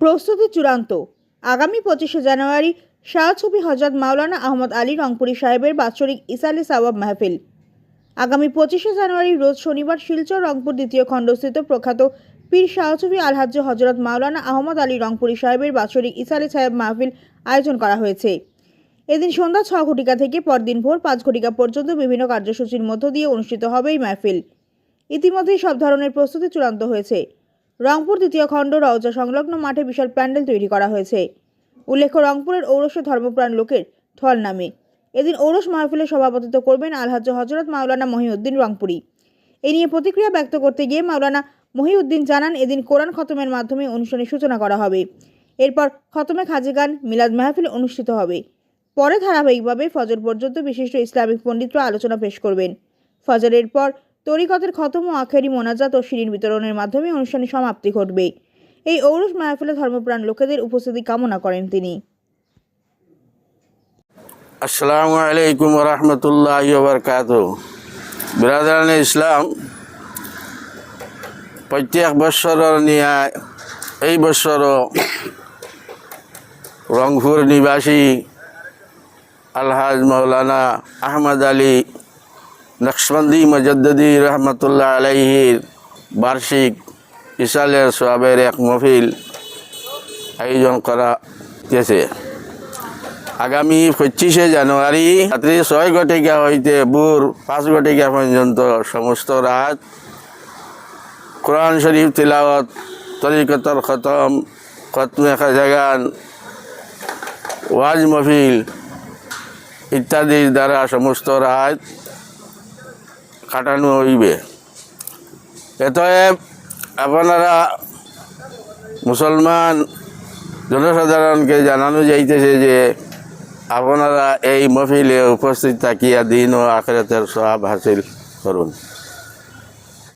প্রস্তুতি চূড়ান্ত। আগামী 25শে জানুয়ারি শাহছবি হজরত মাওলানা আহমদ আলী রংপুরি সাহেবের বাৎসরিক ইসালে সাওয়াব মাহফিল। আগামী 25শে জানুয়ারি রোজ শনিবার শিলচর রংপুর দ্বিতীয় খণ্ডস্থিত প্রখ্যাত পীর শাহছবি আলহাজ্জ হজরত মাওলানা আহমদ আলী রংপুরি সাহেবের বাৎসরিক ইসালে সাওয়াব মাহফিল আয়োজন করা হয়েছে। এদিন সন্ধ্যা 6 ঘটিকা থেকে পরদিন ভোর 5 ঘটিকা পর্যন্ত বিভিন্ন কার্যসূচির মধ্য দিয়ে অনুষ্ঠিত হবে এই মাহফিল। ইতিমধ্যেই সব ধরনের প্রস্তুতি চূড়ান্ত হয়েছে। রংপুর দ্বিতীয় খণ্ড রওজা সংলগ্ন মাঠে বিশাল প্যান্ডেল তৈরি করা হয়েছে। উল্লেখ্য, রংপুরের ঔরসে ধর্মপ্রাণ লোকের ঢল নামে। এদিন ঔরস মাহফিলে সভাপতিত্ব করবেন আলহাজ্জ হজরত মাওলানা মহিউদ্দিন রংপুরি। এই নিয়ে প্রতিক্রিয়া ব্যক্ত করতে গিয়ে মাওলানা মহিউদ্দিন জানান, এদিন কোরআন খতমের মাধ্যমে অনুষ্ঠানের সূচনা করা হবে। এরপর খতমে খাজি গান, মিলাদ মাহফিল অনুষ্ঠিত হবে। পরে ধারাবাহিকভাবে ফজর পর্যন্ত বিশিষ্ট ইসলামিক পণ্ডিতরা আলোচনা পেশ করবেন। ফজরের পর তরিকতের খতম ও আখেরি মোনাজাত ও শিরিন বিতরণের মাধ্যমে অনুষ্ঠানের সমাপ্তি ঘটবে। এই ঔরস মাহফিলে ধর্মপ্রাণ লোকেদের উপস্থিতি কামনা করেন তিনি। আসসালামু আলাইকুম ওয়া রাহমাতুল্লাহি ওয়া বারাকাতুহু। বিরাদারানে ইসলাম, প্রত্যেক বছরের নিয়ে এই বছরও রংপুর নিবাসী আলহাজ মাওলানা আহমদ আলী নকশবন্দি মুজাদ্দিদি রহমতুল্লাহ আলাইহির বার্ষিক ইসালের সওয়াবের এক মাহফিল আয়োজন করা হয়েছে। আগামী 25শে জানুয়ারি রাত্রি 6 ঘটিকা হইতে ভোর 5 ঘটিকা পর্যন্ত সমস্ত রাত কোরআন শরীফ তিলাওয়াত, তরিকতর খতম, খতমে খাজা গান, ওয়াজ মাহফিল ইত্যাদির দ্বারা সমস্ত রাত কাটানো হইবে। এতএব আপনারা মুসলমান জনসাধারণকে জানানো যাইতেছে যে আপনারা এই মাহফিলে উপস্থিত থাকিয়া দিন ও আখিরাতের সওয়াব হাসিল করুন।